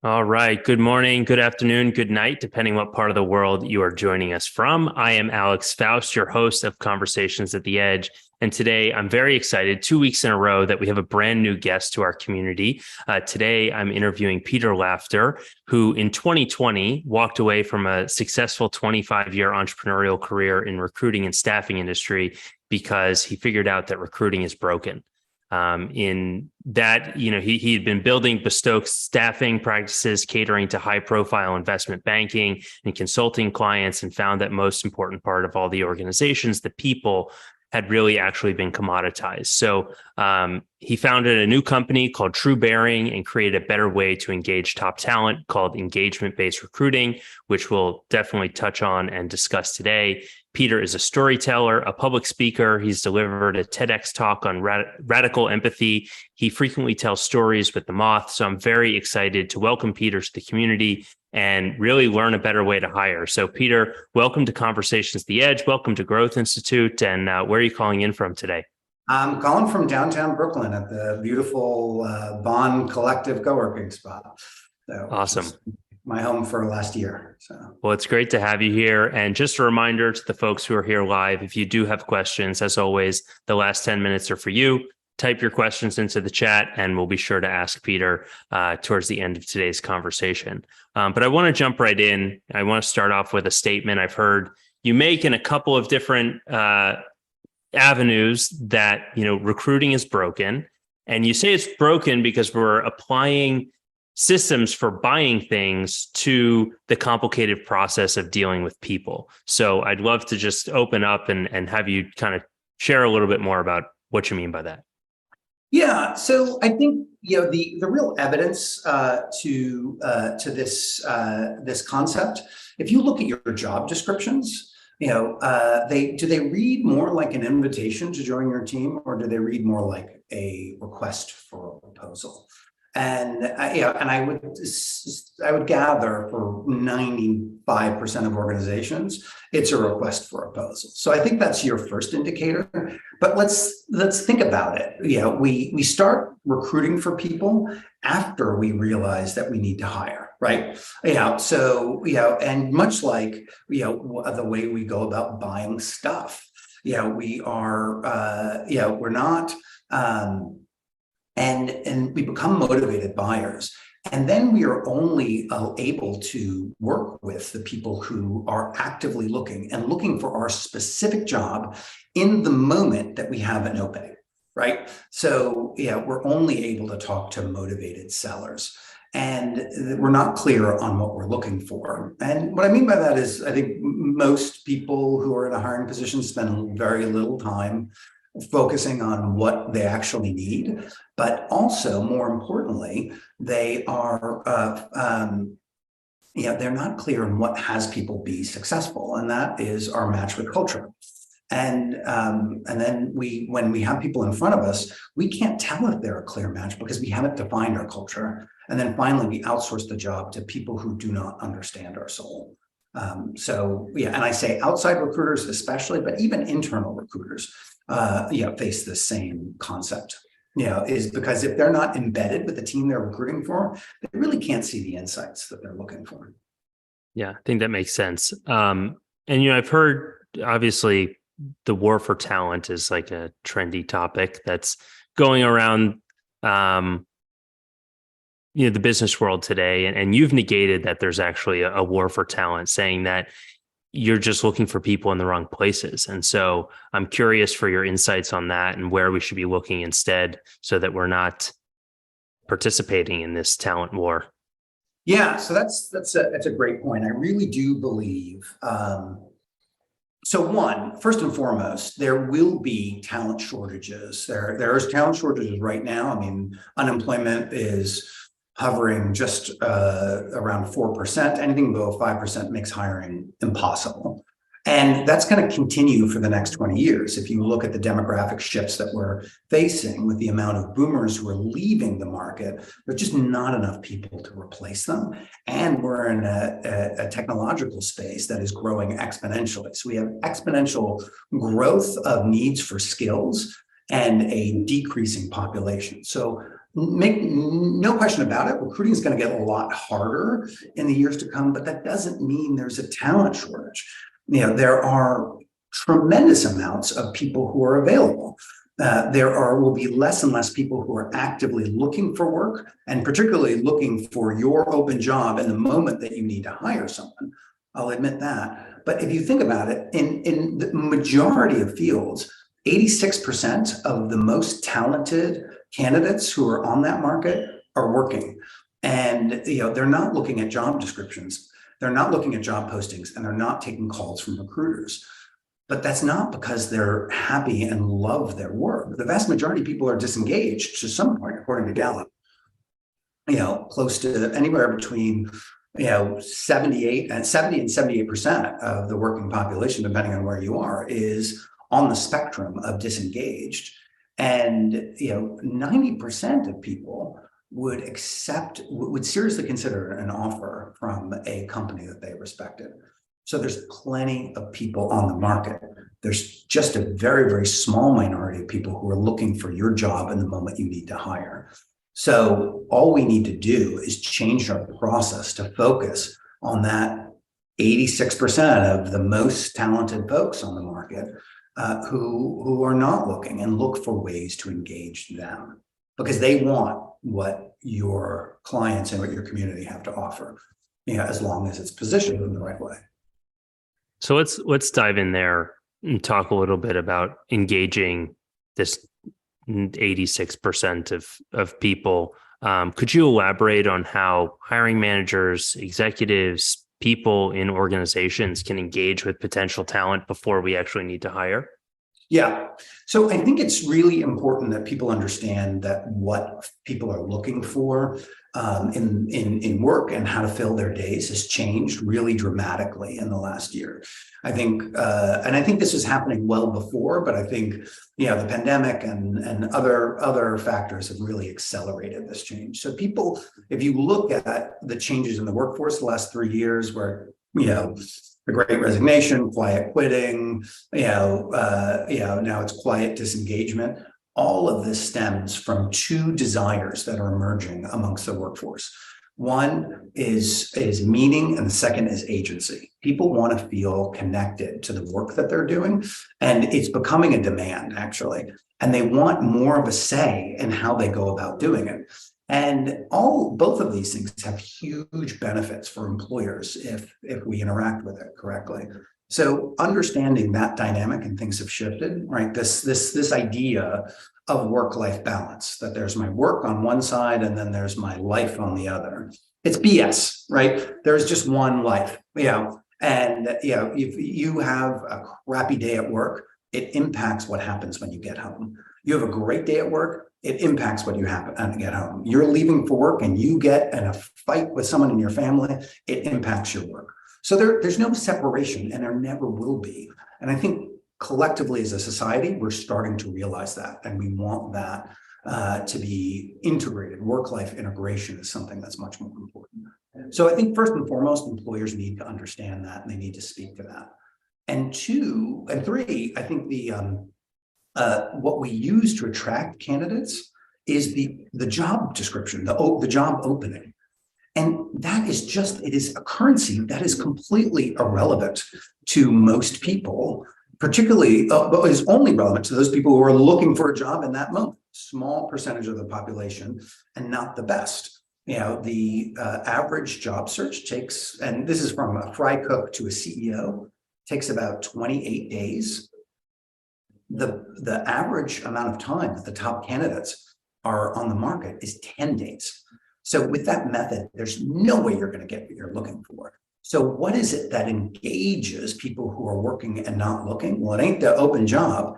All right. Good morning, good afternoon, good night, depending what part of the world you are joining us from. I am Alex Faust, your host of Conversations at the Edge. And today I'm very excited, 2 weeks in a row, that we have a brand new guest to our community. Today I'm interviewing Peter Laughter, who in 2020 walked away from a successful 25-year entrepreneurial career in recruiting and staffing industry because he figured out that recruiting is broken. In that, he had been building bespoke staffing practices, catering to high profile investment banking and consulting clients, and found that most important part of all the organizations, the people, had really actually been commoditized. So he founded a new company called True Bearing and created a better way to engage top talent called engagement-based recruiting, which we'll definitely touch on and discuss today. Peter is a storyteller, a public speaker. He's delivered a TEDx talk on radical empathy. He frequently tells stories with the moth. So I'm very excited to welcome Peter to the community and really learn a better way to hire. So Peter, welcome to Conversations at the Edge. Welcome to Growth Institute. And where are you calling in from today? I'm calling from downtown Brooklyn at the beautiful Bond Collective co-working spot. So awesome. My home for last year. Well, it's great to have you here. And just a reminder to the folks who are here live, if you do have questions, as always, the last 10 minutes are for you. Type your questions into the chat and we'll be sure to ask Peter towards the end of today's conversation. But I want to jump right in. I want to start off with a statement I've heard you make in a couple of different avenues that, recruiting is broken. And you say it's broken because we're applying systems for buying things to the complicated process of dealing with people. So I'd love to just open up and have you kind of share a little bit more about what you mean by that. Yeah, so I think the real evidence to this concept, if you look at your job descriptions, do they read more like an invitation to join your team, or do they read more like a request for a proposal? And I would gather for 95% of organizations, it's a request for a proposal. So I think that's your first indicator. But let's think about it. We start recruiting for people after we realize that we need to hire, right? And much like the way we go about buying stuff, we're not. And we become motivated buyers. And then we are only able to work with the people who are actively looking for our specific job in the moment that we have an opening, right? So we're only able to talk to motivated sellers. And we're not clear on what we're looking for. And what I mean by that is, I think most people who are in a hiring position spend very little time focusing on what they actually need, but also more importantly, they are they're not clear on what has people be successful, and that is our match with culture. And then when we have people in front of us, we can't tell if they're a clear match because we haven't defined our culture. And then finally, we outsource the job to people who do not understand our soul. And I say outside recruiters especially, but even internal recruiters face the same concept, is because if they're not embedded with the team they're recruiting for, they really can't see the insights that they're looking for. Yeah, I think that makes sense. And, I've heard, obviously, the war for talent is like a trendy topic that's going around, the business world today. And you've negated that there's actually a war for talent, saying that you're just looking for people in the wrong places. And so I'm curious for your insights on that and where we should be looking instead so that we're not participating in this talent war. Yeah, so that's a great point. I really do believe. So first and foremost, there will be talent shortages. There's talent shortages right now. I mean, unemployment is hovering just around 4%. Anything below 5% makes hiring impossible. And that's going to continue for the next 20 years. If you look at the demographic shifts that we're facing with the amount of boomers who are leaving the market, there's just not enough people to replace them. And we're in a technological space that is growing exponentially. So we have exponential growth of needs for skills and a decreasing population. So Make no question about it, recruiting is going to get a lot harder in the years to come, but that doesn't mean there's a talent shortage. There are tremendous amounts of people who are available. Will be less and less people who are actively looking for work, and particularly looking for your open job in the moment that you need to hire someone. I'll admit that. But if you think about it, in the majority of fields, 86% of the most talented candidates who are on that market are working. And they're not looking at job descriptions, they're not looking at job postings, and they're not taking calls from recruiters. But that's not because they're happy and love their work. The vast majority of people are disengaged to some point, according to Gallup. Close to anywhere between 70 and 78% of the working population, depending on where you are, is on the spectrum of disengaged. And 90% of people would seriously consider an offer from a company that they respected. So there's plenty of people on the market. There's just a very, very small minority of people who are looking for your job in the moment you need to hire. So all we need to do is change our process to focus on that 86% of the most talented folks on the market who are not looking, and look for ways to engage them, because they want what your clients and what your community have to offer, as long as it's positioned in the right way. So let's dive in there and talk a little bit about engaging this 86% of people. Could you elaborate on how hiring managers, executives, people in organizations can engage with potential talent before we actually need to hire? Yeah. So I think it's really important that people understand that what people are looking for in work and how to fill their days has changed really dramatically in the last year. I think, and I think this was happening well before, but I think, the pandemic and other factors have really accelerated this change. So people, if you look at the changes in the workforce the last 3 years, where, the Great Resignation, quiet quitting, now it's quiet disengagement. All of this stems from two desires that are emerging amongst the workforce. One is meaning, and the second is agency. People want to feel connected to the work that they're doing, and it's becoming a demand, actually. And they want more of a say in how they go about doing it. And both of these things have huge benefits for employers if we interact with it correctly. So understanding that dynamic, and things have shifted, right? This idea of work-life balance, that there's my work on one side and then there's my life on the other. It's BS, right? There's just one life, and if you have a crappy day at work, it impacts what happens when you get home. You have a great day at work, it impacts what you happen to get home. You're leaving for work and you get in a fight with someone in your family, it impacts your work. So there's no separation, and there never will be. And I think collectively as a society, we're starting to realize that, and we want that to be integrated. Work-life integration is something that's much more important. So I think first and foremost, employers need to understand that, and they need to speak to that. And two and three, I think what we use to attract candidates is the job description, the job opening. And that is it is a currency that is completely irrelevant to most people, particularly, but is only relevant to those people who are looking for a job in that moment. Small percentage of the population, and not the best. The average job search takes, and this is from a fry cook to a CEO, takes about 28 days. The average amount of time that the top candidates are on the market is 10 days. So with that method, there's no way you're going to get what you're looking for. So what is it that engages people who are working and not looking? Well, it ain't the open job,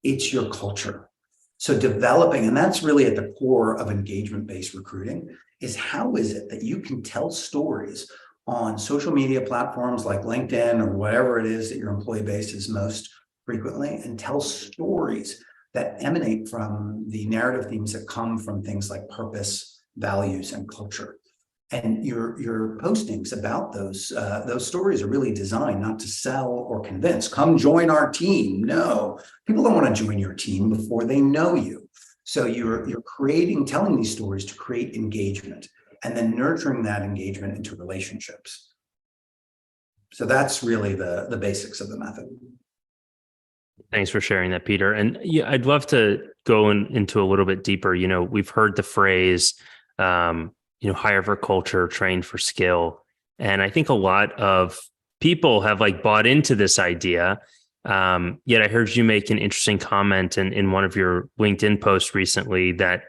it's your culture. So developing, and that's really at the core of engagement-based recruiting, is how is it that you can tell stories on social media platforms like LinkedIn or whatever it is that your employee base is most frequently, and tell stories that emanate from the narrative themes that come from things like purpose, values, and culture. And your postings about those stories are really designed not to sell or convince. Come join our team. No, people don't want to join your team before they know you. So you're telling these stories to create engagement, and then nurturing that engagement into relationships. So that's really the basics of the method. Thanks for sharing that, Peter. And yeah, I'd love to go into a little bit deeper. We've heard the phrase, hire for culture, train for skill. And I think a lot of people have bought into this idea. Yet I heard you make an interesting comment in one of your LinkedIn posts recently that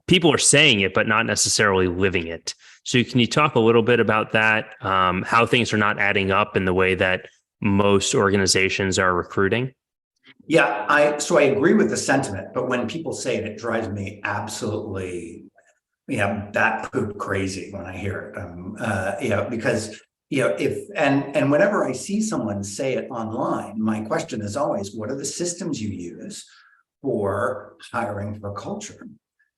people are saying it, but not necessarily living it. So can you talk a little bit about that? How things are not adding up in the way that most organizations are recruiting? Yeah, I agree with the sentiment, but when people say it, it drives me absolutely, bat poop crazy when I hear it. Because and whenever I see someone say it online, my question is always, what are the systems you use for hiring for culture?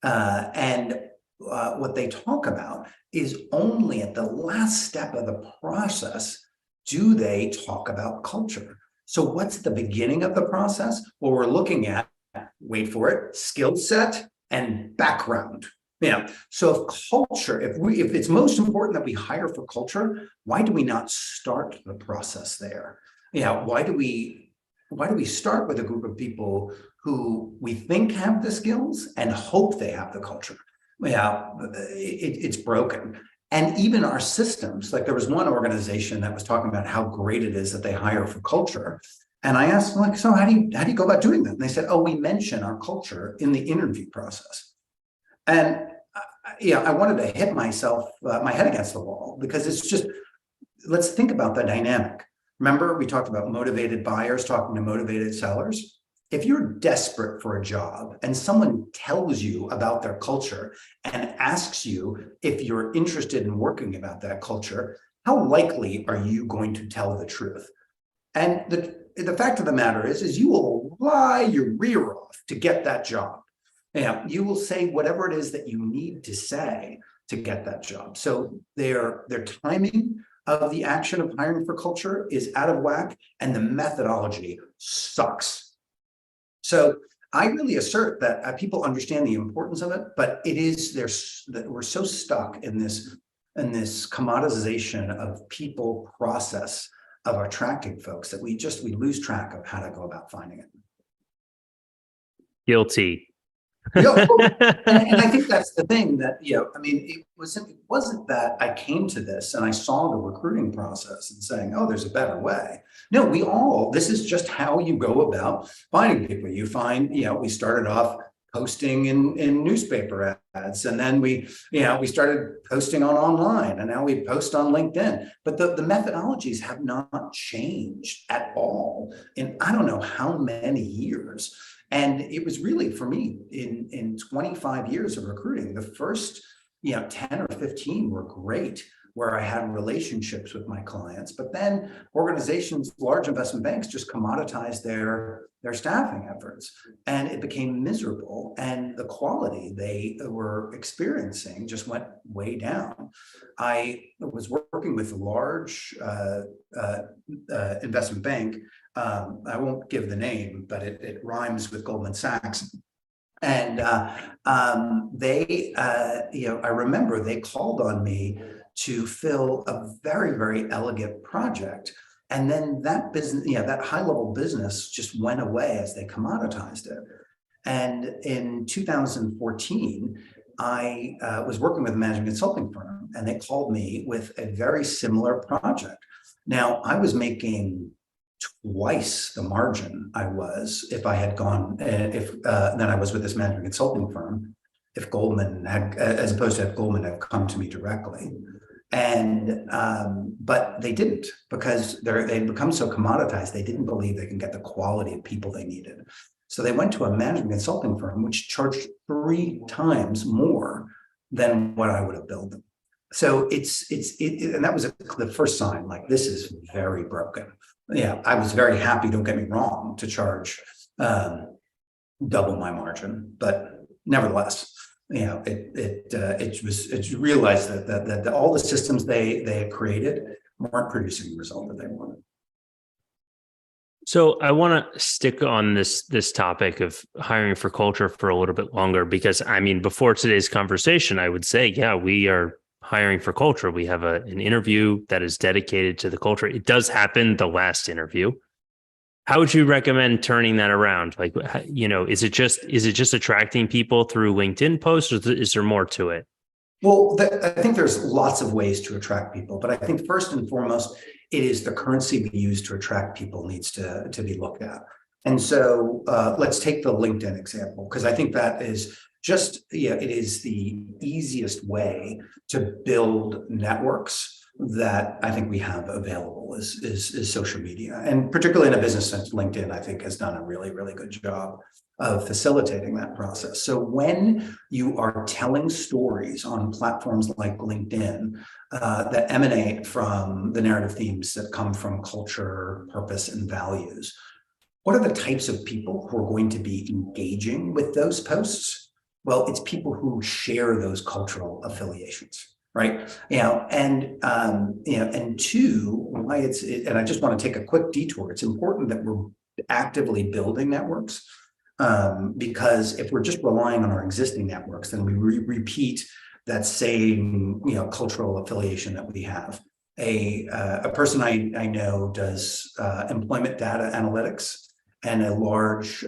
And what they talk about is only at the last step of the process do they talk about culture. So what's the beginning of the process? Well, we're looking at, wait for it, skill set and background. So if it's most important that we hire for culture, why do we not start the process there? Why do we start with a group of people who we think have the skills and hope they have the culture? It's broken. And even our systems, there was one organization that was talking about how great it is that they hire for culture. And I asked them, so how do you go about doing that? And they said, oh, we mention our culture in the interview process. And I wanted to hit my head against the wall, because it's just, let's think about the dynamic. Remember, we talked about motivated buyers talking to motivated sellers. If you're desperate for a job and someone tells you about their culture and asks you if you're interested in working about that culture, how likely are you going to tell the truth? And the fact of the matter is you will lie your rear off to get that job. You will say whatever it is that you need to say to get that job. So their timing of the action of hiring for culture is out of whack, and the methodology sucks. So I really assert that people understand the importance of it, but we're so stuck in this commoditization of people process of attracting folks that we lose track of how to go about finding it. Guilty. And I think that's the thing that, it wasn't that I came to this and I saw the recruiting process and saying, oh, there's a better way. No, this is just how you go about finding people. You find, we started off posting in newspaper ads, and then we started posting online, and now we post on LinkedIn. But the methodologies have not changed at all in I don't know how many years. And it was really, for me, in 25 years of recruiting, the first 10 or 15 were great, where I had relationships with my clients. But then organizations, large investment banks, just commoditized their staffing efforts, and it became miserable. And the quality they were experiencing just went way down. I was working with a large investment bank. I won't give the name, but it rhymes with Goldman Sachs. And I remember they called on me to fill a very, very elegant project. And then that business, that high level business just went away as they commoditized it. And in 2014, I was working with a management consulting firm, and they called me with a very similar project. Now, I was making twice the margin I was if I had gone, then I was with this management consulting firm, if Goldman had, as opposed to if Goldman had come to me directly. And but they didn't, because they'd become so commoditized. They didn't believe they can get the quality of people they needed. So they went to a management consulting firm, which charged 3 times more than what I would have billed them. So and that was the first sign, this is very broken. I was very happy, don't get me wrong, to charge double my margin, but nevertheless, it's realized that all the systems they had created weren't producing the result that they wanted. So I want to stick on this topic of hiring for culture for a little bit longer, because I mean, before today's conversation, I would say, yeah, we are hiring for culture. We have an interview that is dedicated to the culture. It does happen, the last interview. How would you recommend turning that around? Like, is it just attracting people through LinkedIn posts, or is there more to it? Well, I think there's lots of ways to attract people, but I think first and foremost, it is the currency we use to attract people needs to be looked at. And so let's take the LinkedIn example, because I think that is just, it is the easiest way to build networks that I think we have available is social media. And particularly in a business sense, LinkedIn, I think, has done a really, really good job of facilitating that process. So when you are telling stories on platforms like LinkedIn that emanate from the narrative themes that come from culture, purpose, and values, what are the types of people who are going to be engaging with those posts? Well, it's people who share those cultural affiliations. Right. And two, why and I just want to take a quick detour. It's important that we're actively building networks. Because if we're just relying on our existing networks, then we repeat that same, cultural affiliation that we have. A person I know does employment data analytics, and a large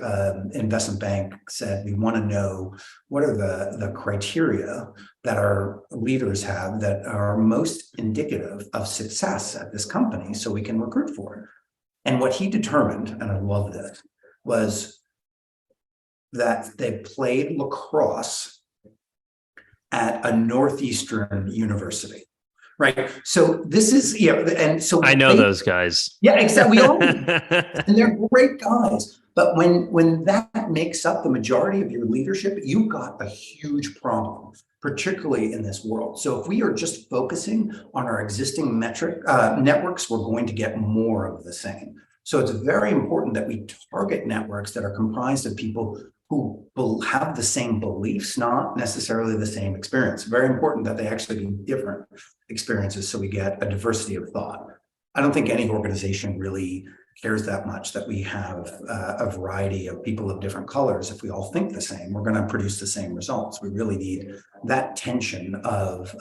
investment bank said, we want to know what are the criteria that our leaders have that are most indicative of success at this company so we can recruit for it. And what he determined, and I love this, was that they played lacrosse at a Northeastern university, right? So this is, and so I know those guys. Yeah, exactly. We all, and they're great guys. But when that makes up the majority of your leadership, you've got a huge problem, particularly in this world. So if we are just focusing on our existing networks, we're going to get more of the same. So it's very important that we target networks that are comprised of people who will have the same beliefs, not necessarily the same experience. Very important that they actually be different experiences so we get a diversity of thought. I don't think any organization really cares that much that we have a variety of people of different colors. If we all think the same, we're going to produce the same results. We really need that tension of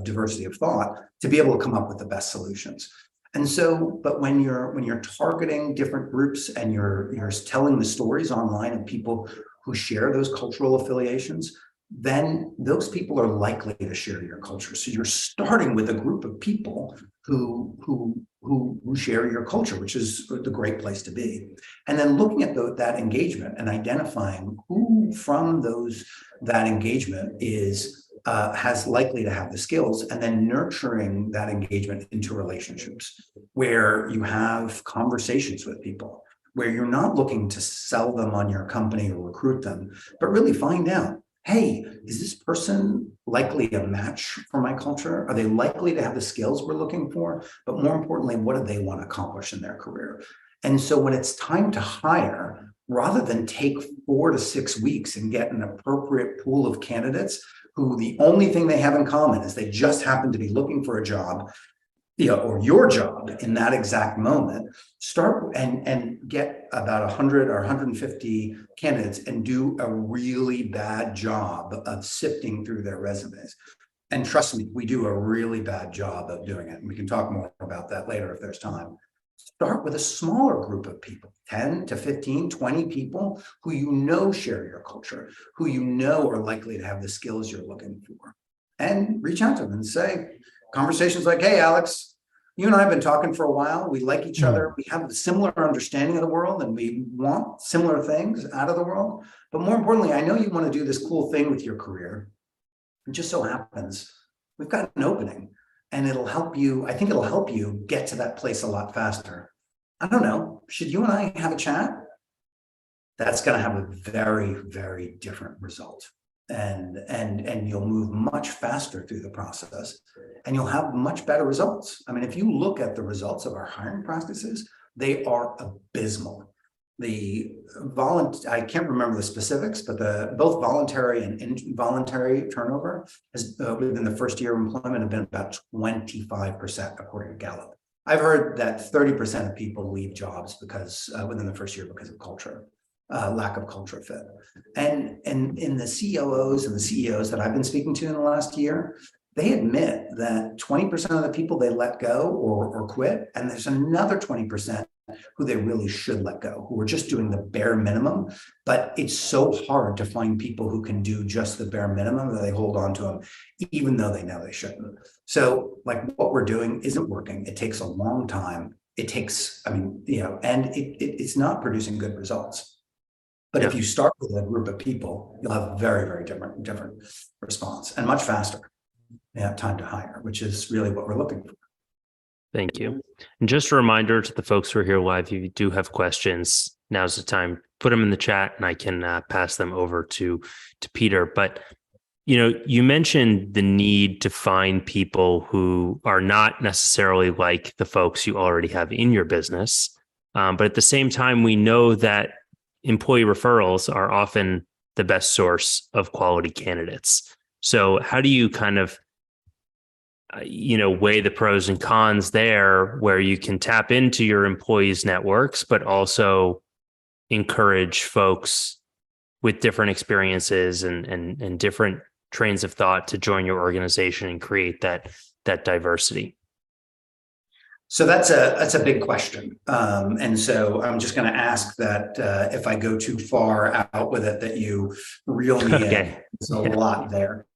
diversity of thought to be able to come up with the best solutions. And so, but when you're targeting different groups and you're telling the stories online of people who share those cultural affiliations, then those people are likely to share your culture. So you're starting with a group of people who share your culture, which is the great place to be. And then looking at that engagement and identifying who from that engagement has likely to have the skills, and then nurturing that engagement into relationships where you have conversations with people, where you're not looking to sell them on your company or recruit them, but really find out, hey, is this person likely a match for my culture? Are they likely to have the skills we're looking for? But more importantly, what do they want to accomplish in their career? And so when it's time to hire, rather than take 4 to 6 weeks and get an appropriate pool of candidates who the only thing they have in common is they just happen to be looking for a job, or your job in that exact moment, start and get about 100 or 150 candidates and do a really bad job of sifting through their resumes. And trust me, we do a really bad job of doing it. And we can talk more about that later if there's time. Start with a smaller group of people, 10 to 15, 20 people who share your culture, who are likely to have the skills you're looking for. And reach out to them and say, conversations like, hey, Alex, you and I have been talking for a while. We like each other. We have a similar understanding of the world and we want similar things out of the world. But more importantly, I know you want to do this cool thing with your career. It just so happens we've got an opening. And it'll help you, I think it'll help you get to that place a lot faster. I don't know, should you and I have a chat? That's going to have a very, very different result. And you'll move much faster through the process and you'll have much better results. I mean, if you look at the results of our hiring practices, they are abysmal. I can't remember the specifics, but both voluntary and involuntary turnover has within the first year of employment have been about 25%, according to Gallup. I've heard that 30% of people leave jobs because within the first year because of culture, lack of culture fit. And in the COOs and the CEOs that I've been speaking to in the last year, they admit that 20% of the people they let go or quit, and there's another 20% who they really should let go, who are just doing the bare minimum. But it's so hard to find people who can do just the bare minimum that they hold on to them, even though they know they shouldn't. So like what we're doing isn't working. It takes a long time. It takes, and it's not producing good results. But if you start with a group of people, you'll have a very, very different response and much faster time to hire, which is really what we're looking for. Thank you. And just a reminder to the folks who are here live, if you do have questions, now's the time, put them in the chat and I can pass them over to Peter. But, you mentioned the need to find people who are not necessarily like the folks you already have in your business. But at the same time, we know that employee referrals are often the best source of quality candidates. So how do you kind of weigh the pros and cons there, where you can tap into your employees' networks, but also encourage folks with different experiences and different trains of thought to join your organization and create that diversity? So that's a big question. And so I'm just going to ask that if I go too far out with it, that you reel me in. There's a lot there.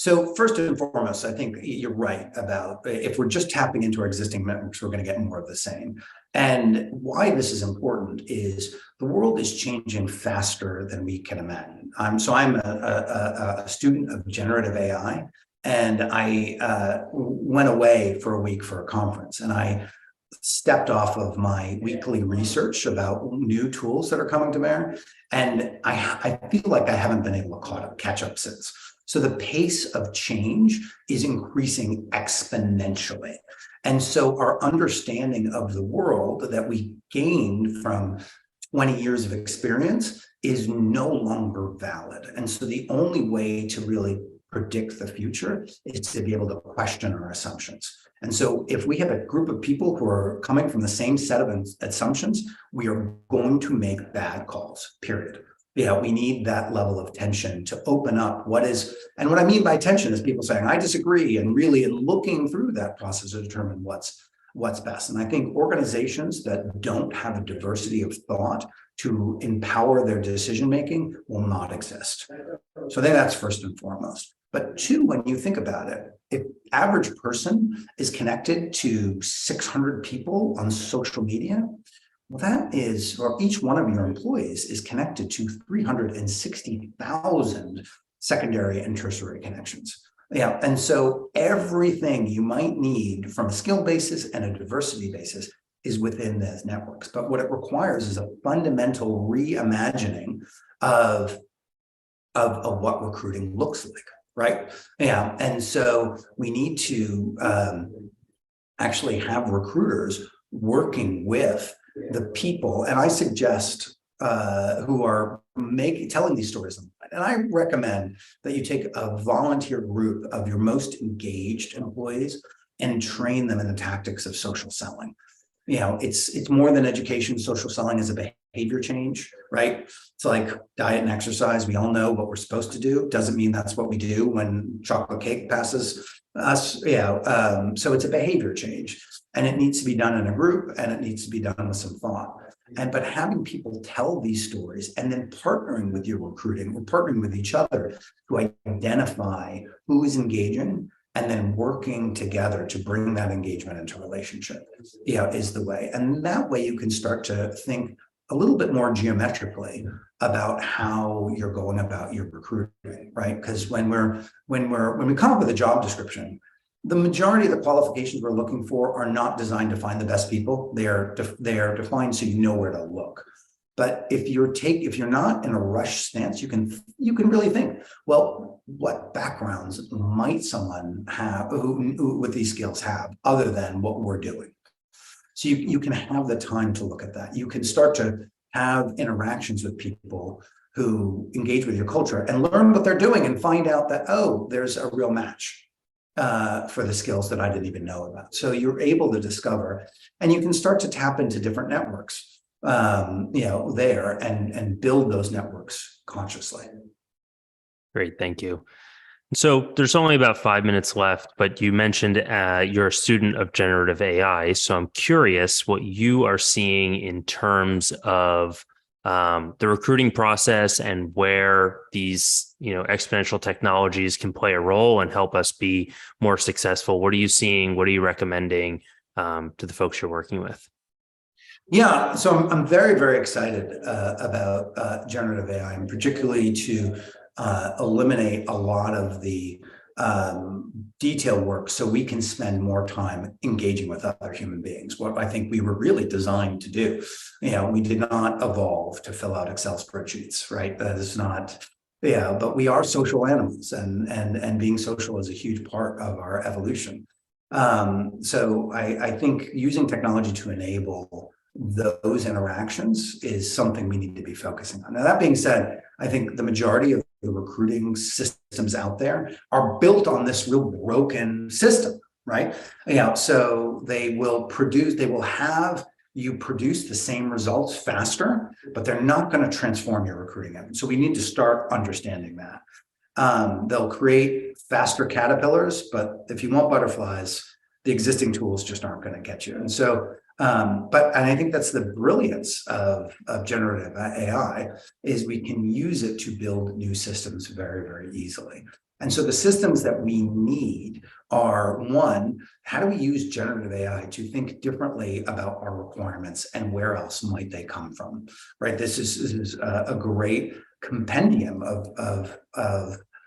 So first and foremost, I think you're right about if we're just tapping into our existing networks, we're going to get more of the same. And why this is important is the world is changing faster than we can imagine. I'm a student of generative AI, and I went away for a week for a conference, and I stepped off of my weekly research about new tools that are coming to bear, and I feel like I haven't been able to catch up since. So the pace of change is increasing exponentially. And so our understanding of the world that we gained from 20 years of experience is no longer valid. And so the only way to really predict the future is to be able to question our assumptions. And so if we have a group of people who are coming from the same set of assumptions, we are going to make bad calls, period. We need that level of tension to open up and what I mean by tension is people saying, I disagree, and really looking through that process to determine what's best. And I think organizations that don't have a diversity of thought to empower their decision-making will not exist. So I think that's first and foremost. But two, when you think about it, if average person is connected to 600 people on social media, well, that is, or each one of your employees is connected to 360,000 secondary and tertiary connections. And so everything you might need from a skill basis and a diversity basis is within those networks. But what it requires is a fundamental reimagining of what recruiting looks like, right? And so we need to actually have recruiters working with the people, and I suggest who are telling these stories online. And I recommend that you take a volunteer group of your most engaged employees and train them in the tactics of social selling. It's more than education. Social selling is a behavior change, right? It's like diet and exercise. We all know what we're supposed to do. Doesn't mean that's what we do when chocolate cake passes us. So it's a behavior change, and it needs to be done in a group, and it needs to be done with some thought. But having people tell these stories and then partnering with your recruiting or partnering with each other to identify who is engaging and then working together to bring that engagement into relationship, is the way. And that way you can start to think a little bit more geometrically about how you're going about your recruiting, right? Because when we come up with a job description, the majority of the qualifications we're looking for are not designed to find the best people. They are defined so you know where to look. But if you're not in a rush stance, you can really think, well, what backgrounds might someone have who with these skills have other than what we're doing? So you can have the time to look at that. You can start to have interactions with people who engage with your culture and learn what they're doing and find out that, oh, there's a real match. for the skills that I didn't even know about. So you're able to discover, and you can start to tap into different networks, there and build those networks consciously. Great, thank you. So there's only about 5 minutes left, but you mentioned you're a student of generative AI. So I'm curious what you are seeing in terms of the recruiting process and where these, exponential technologies can play a role and help us be more successful. What are you seeing? What are you recommending to the folks you're working with? Yeah, so I'm very, very excited about generative AI, and particularly to eliminate a lot of the detail work so we can spend more time engaging with other human beings, what I think we were really designed to do. We did not evolve to fill out Excel spreadsheets, right? That is not, but we are social animals, and being social is a huge part of our evolution. So I think using technology to enable those interactions is something we need to be focusing on. Now, that being said, I think the majority of the recruiting systems out there are built on this real broken system, right? So they will have you produce the same results faster, but they're not going to transform your recruiting engine. So we need to start understanding that. They'll create faster caterpillars, but if you want butterflies, the existing tools just aren't going to get you. And so, and I think that's the brilliance of generative AI, is we can use it to build new systems very, very easily. And so the systems that we need are, one, how do we use generative AI to think differently about our requirements and where else might they come from, right? This is a great compendium of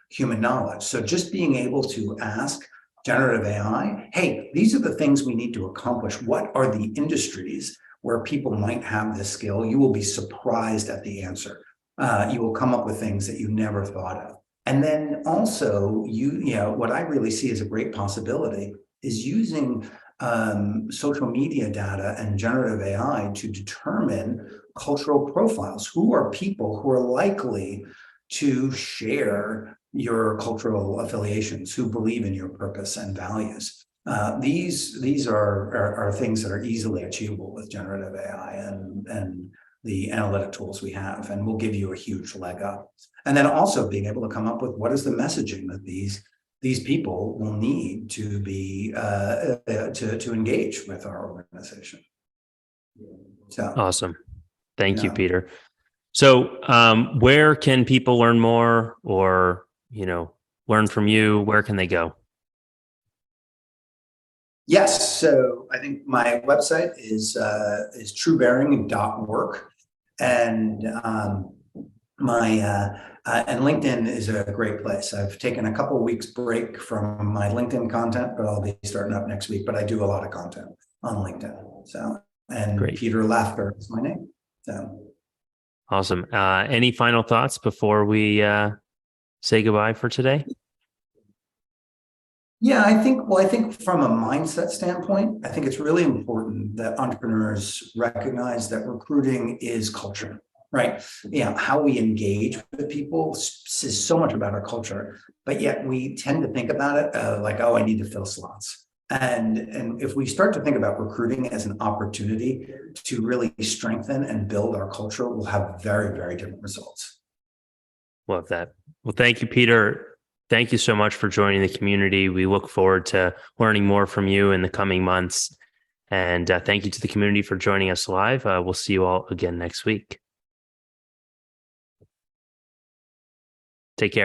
human knowledge. So just being able to ask generative AI, hey, these are the things we need to accomplish. What are the industries where people might have this skill? You will be surprised at the answer. You will come up with things that you never thought of. And then also, what I really see as a great possibility is using social media data and generative AI to determine cultural profiles. Who are people who are likely to share your cultural affiliations, who believe in your purpose and values? These are things that are easily achievable with generative AI and the analytic tools we have, and will give you a huge leg up. And then also being able to come up with what is the messaging that these people will need to be to engage with our organization. So Awesome. Thank you, Peter. So where can people learn more or, learn from you? Where can they go? Yes. So I think my website is truebearing.work. And and LinkedIn is a great place. I've taken a couple of weeks break from my LinkedIn content, but I'll be starting up next week. But I do a lot of content on LinkedIn. So, and great. Peter Laughter is my name. So awesome. Any final thoughts before we say goodbye for today? Yeah, I think from a mindset standpoint, I think it's really important that entrepreneurs recognize that recruiting is culture, right? How we engage with people is so much about our culture, but yet we tend to think about it like, oh, I need to fill slots. And if we start to think about recruiting as an opportunity to really strengthen and build our culture, we'll have very, very different results. Love that. Well, thank you, Peter. Thank you so much for joining the community. We look forward to learning more from you in the coming months. And thank you to the community for joining us live. We'll see you all again next week. Take care.